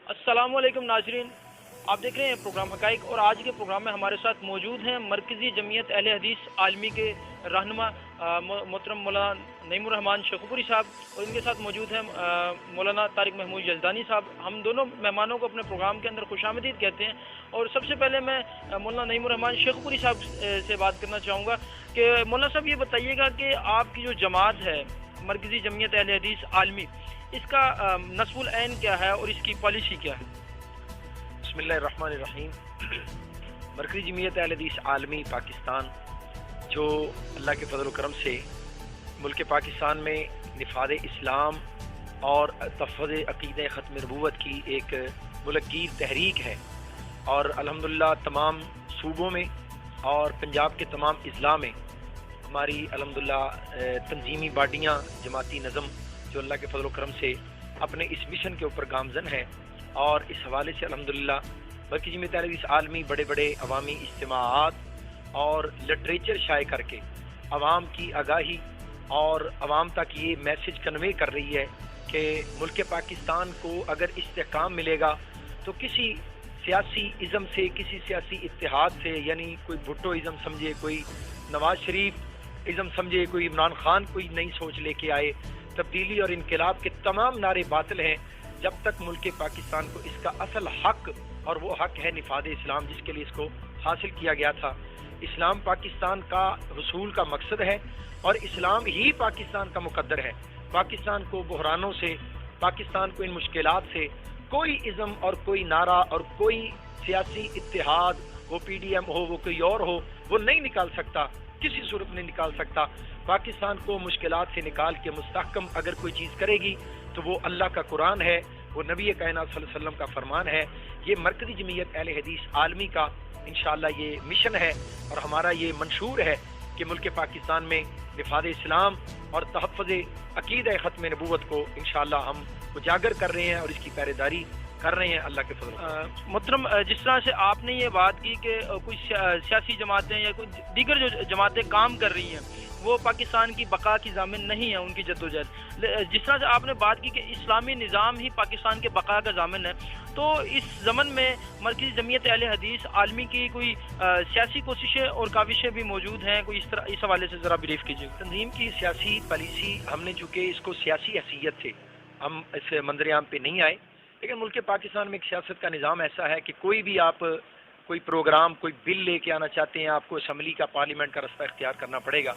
अस्सलाम वालेकुम नाजरीन, आप देख रहे हैं प्रोग्राम हकाइक और आज के प्रोग्राम में हमारे साथ मौजूद हैं मरकज़ी जमीयत अहले हदीस आलमी के रहनुमा मोहतरम मौलाना नईमुर रहमान शेखुपुरी साहब और इनके साथ मौजूद हैं मौलाना तारिक महमूद जल्दानी साहब। हम दोनों मेहमानों को अपने प्रोग्राम के अंदर खुशामदीद कहते हैं और सबसे पहले मैं मौलाना नईमुर रहमान शेखुपुरी साहब से बात करना चाहूँगा कि मौलाना साहब ये बताइएगा कि आपकी जो जमात है मरकज़ी जमीयत अहले हदीस आलमी, इसका नस्बुल ऐन क्या है और इसकी पॉलिसी क्या है? बिस्मिल्लाहिर्रहमानिर्रहीम। मरकज़ी जमीयत अहले हदीस आलमी पाकिस्तान जो अल्लाह के फजल करम से मुल्क पाकिस्तान में निफाद इस्लाम और तहफ़्फ़ुज़ अक़ीदा ख़त्म नबूवत की एक मुल्कगीर तहरीक है और अल्हम्दुलिल्लाह तमाम सूबों में और पंजाब के तमाम अज़ला में हमारी अल्हम्दुलिल्लाह तंजीमी बाडियाँ जमाती नज़म जो अल्लाह के फजल करम से अपने इस मिशन के ऊपर गामजन है और इस हवाले से अल्हम्दुलिल्लाह मरकज़ी जमीयत अहले हदीस आलमी बड़े बड़े अवामी इज्तिमाआत और लिटरेचर शाये करके अवाम की आगाही और अवाम तक ये मैसेज कन्वे कर रही है कि मुल्क पाकिस्तान को अगर इस्तेहकाम मिलेगा तो किसी सियासी इज़म से, किसी सियासी इत्तेहाद से, यानी कोई भुट्टो इज़म समझे, कोई नवाज शरीफ इज़म समझे, कोई इमरान खान कोई नई सोच लेके आए, तब्दीली और इनकलाब के तमाम नारे बातिल हैं जब तक मुल्क पाकिस्तान को इसका असल हक, और वो हक है निफाद इस्लाम जिसके लिए इसको हासिल किया गया था। इस्लाम पाकिस्तान का हुसूल का मकसद है और इस्लाम ही पाकिस्तान का मुकद्दर है। पाकिस्तान को बहरानों से, पाकिस्तान को इन मुश्किलात से कोई इज़म और कोई नारा और कोई सियासी इत्तेहाद, वो PDM हो, वो कोई और हो, वो नहीं निकाल सकता, किसी सूरत नहीं निकाल सकता। पाकिस्तान को मुश्किलात से निकाल के मुस्तहकम अगर कोई चीज़ करेगी तो वो अल्लाह का कुरान है, वो नबी कायनात सल्लल्लाहु अलैहि वसल्लम का फरमान है। ये मरकज़ी जमीयत अहले हदीस आलमी का इंशाअल्लाह ये मिशन है और हमारा ये मंशूर है कि मुल्क पाकिस्तान में निफाद इस्लाम और तहफ़्फ़ुज़ अक़ीदा ख़त्म नबूवत को इंशाअल्लाह हम उजागर कर रहे हैं और इसकी पहरेदारी कर रहे हैं अल्लाह के फजल। मोहतरम, जिस तरह से आपने ये बात की कि कुछ सियासी जमातें या कुछ दीगर जो जमातें काम कर रही हैं वो पाकिस्तान की बका की ज़ामिन नहीं है, उनकी जद्दोजहद, जिस तरह से आपने बात की कि इस्लामी निज़ाम ही पाकिस्तान के बका का ज़ामिन है, तो इस ज़मन में मरकज़ी जमीयत अहले हदीस आलमी की कोई सियासी कोशिशें और काविशें भी मौजूद हैं? कोई इस तरह इस हवाले से ज़रा ब्रीफ कीजिए। तंजीम की सियासी पॉलिसी हमने चूँकि इसको सियासी हैसियत से हम इस मंजर आम पे नहीं आए, लेकिन मुल्क पाकिस्तान में एक सियासत का निज़ाम ऐसा है कि कोई भी आप कोई प्रोग्राम, कोई बिल लेके आना चाहते हैं, आपको असम्बली का, पार्लियामेंट का रास्ता इख्तियार करना पड़ेगा।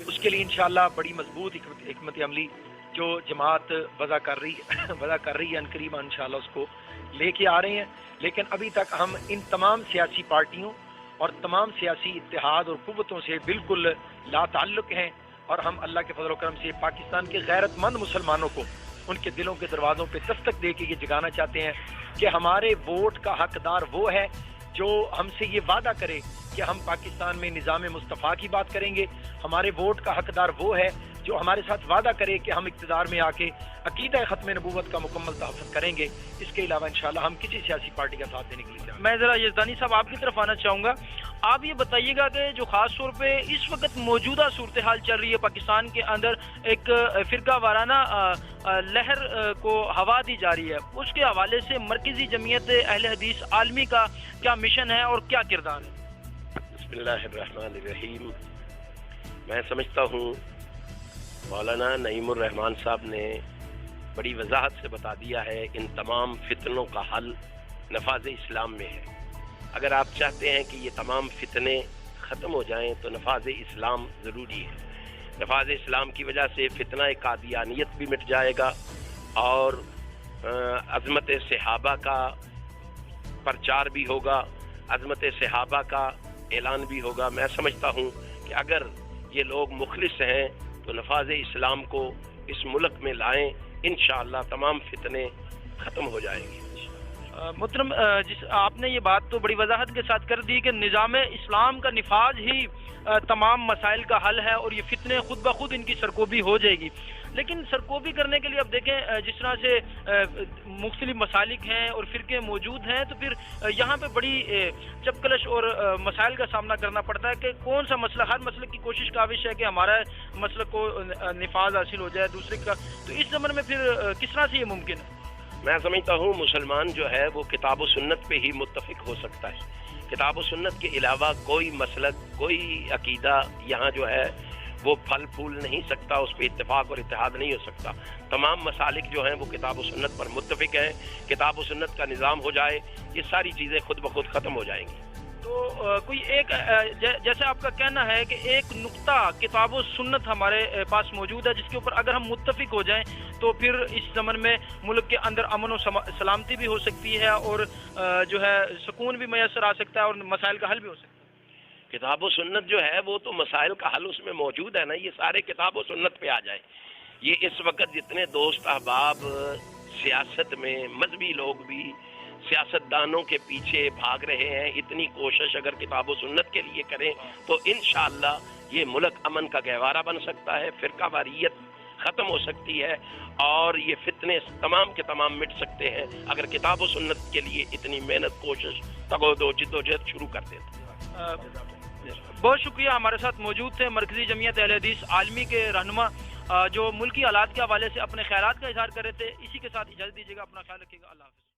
उसके लिए इंशाअल्लाह बड़ी मजबूत हिकमत अमली जो जमात वज़ा कर रही है अनकरीब इंशाअल्लाह उसको लेके आ रहे हैं। लेकिन अभी तक हम इन तमाम सियासी पार्टियों और तमाम सियासी इत्तेहाद और कुव्वतों से बिल्कुल लाताल्लुक़ हैं और हम अल्लाह के फजल करम से पाकिस्तान के गैरतमंद मुसलमानों को उनके दिलों के दरवाज़ों पे दस्तक दे के ये जगाना चाहते हैं कि हमारे वोट का हकदार वो है जो हमसे ये वादा करे कि हम पाकिस्तान में निज़ाम मुस्तफ़ा की बात करेंगे। हमारे वोट का हकदार वो है जो हमारे साथ वादा करे कि हम इक़्तिदार में आके अक़ीदा ख़त्म नबूवत का मुकम्मल तहफ़्फ़ुज़ करेंगे। इसके अलावा इंशाअल्लाह हम किसी सियासी पार्टी का साथ देने के लिए मैं ज़रा यज़दानी साहब आपकी तरफ आना चाहूँगा। आप ये बताइएगा कि जो ख़ास तौर पे इस वक्त मौजूदा सूरत हाल चल रही है पाकिस्तान के अंदर, एक फ़िरका वाराना लहर को हवा दी जा रही है, उसके हवाले से मरकज़ी जमीयत अहले हदीस आलमी का क्या मिशन है और क्या किरदार है? बिस्मिल्लाहिर्रहमानिर्रहीम। मैं समझता हूँ मौलाना नईमुर रहमान साहब ने बड़ी वजाहत से बता दिया है इन तमाम फितनों का हल नफाज इस्लाम में है। अगर आप चाहते हैं कि ये तमाम फितने ख़त्म हो जाएं तो नफाज इस्लाम ज़रूरी है। नफाज इस्लाम की वजह से फितना कादियानियत भी मिट जाएगा और अज़मत सहाबा का प्रचार भी होगा, अज़मत सहाबा का ऐलान भी होगा। मैं समझता हूँ कि अगर ये लोग मुखलिस हैं तो नफाज इस्लाम को इस मुल्क में लाएं, इंशाअल्लाह तमाम फितने ख़त्म हो जाएंगे। मोहतरम, जिस आपने ये बात तो बड़ी वजाहत के साथ कर दी कि निज़ाम इस्लाम का निफाज ही तमाम मसाइल का हल है और ये फितने खुद ब खुद इनकी सरकोबी हो जाएगी। लेकिन सरकोबी करने के लिए अब देखें जिस तरह से मुख्तलिफ मसालिक हैं और फ़िरके मौजूद हैं, तो फिर यहाँ पे बड़ी चपकलश और मसाइल का सामना करना पड़ता है कि कौन सा मसला, हर मसले की कोशिश काविश है कि हमारा मसले को निफाज हासिल हो जाए दूसरे का, तो इस ज़माने में फिर किस तरह से ये मुमकिन है? میں سمجھتا ہوں مسلمان جو ہے وہ کتاب و سنت پہ ہی متفق ہو سکتا ہے. کتاب و سنت کے علاوہ کوئی مسلک، کوئی عقیدہ یہاں جو ہے وہ پھل پھول نہیں سکتا، اس پہ اتفاق اور اتحاد نہیں ہو سکتا. تمام مسالک جو ہیں وہ کتاب و سنت پر متفق ہیں. کتاب و سنت کا نظام ہو جائے یہ ساری چیزیں خود بخود ختم ہو جائیں گی. تو کوئی ایک جیسے آپ کا کہنا ہے کہ ایک نقطہ کتاب و سنت ہمارے پاس موجود ہے جس کے اوپر اگر ہم متفق ہو جائیں تو پھر اس زمن میں ملک کے اندر امن و سلامتی بھی ہو سکتی ہے اور جو ہے سکون بھی میسر آ سکتا ہے اور مسائل کا حل بھی ہو سکتا ہے. کتاب و سنت جو ہے وہ تو مسائل کا حل اس میں موجود ہے نا. یہ سارے کتاب و سنت پہ آ جائیں. یہ اس وقت جتنے دوست احباب سیاست میں، مذہبی لوگ بھی سیاست دانوں کے پیچھے بھاگ رہے ہیں، اتنی کوشش اگر کتاب و سنت کے لیے کریں تو انشاءاللہ یہ ملک امن کا گہوارہ بن سکتا ہے، فرقہ واریت ختم ہو سکتی ہے اور یہ فتنے تمام کے تمام مٹ سکتے ہیں اگر کتاب و سنت کے لیے اتنی محنت، کوشش، تگودو، جدوجہد شروع کر دیتے. بہت شکریہ. ہمارے ساتھ موجود تھے مرکزی جمعیت اہل حدیث عالمی کے رہنما جو ملکی حالات کے حوالے سے اپنے خیالات کا اظہار کر رہے تھے. اسی کے ساتھ اجازت دیجیے گا. اپنا خیال رکھیے گا. اللہ حافظ.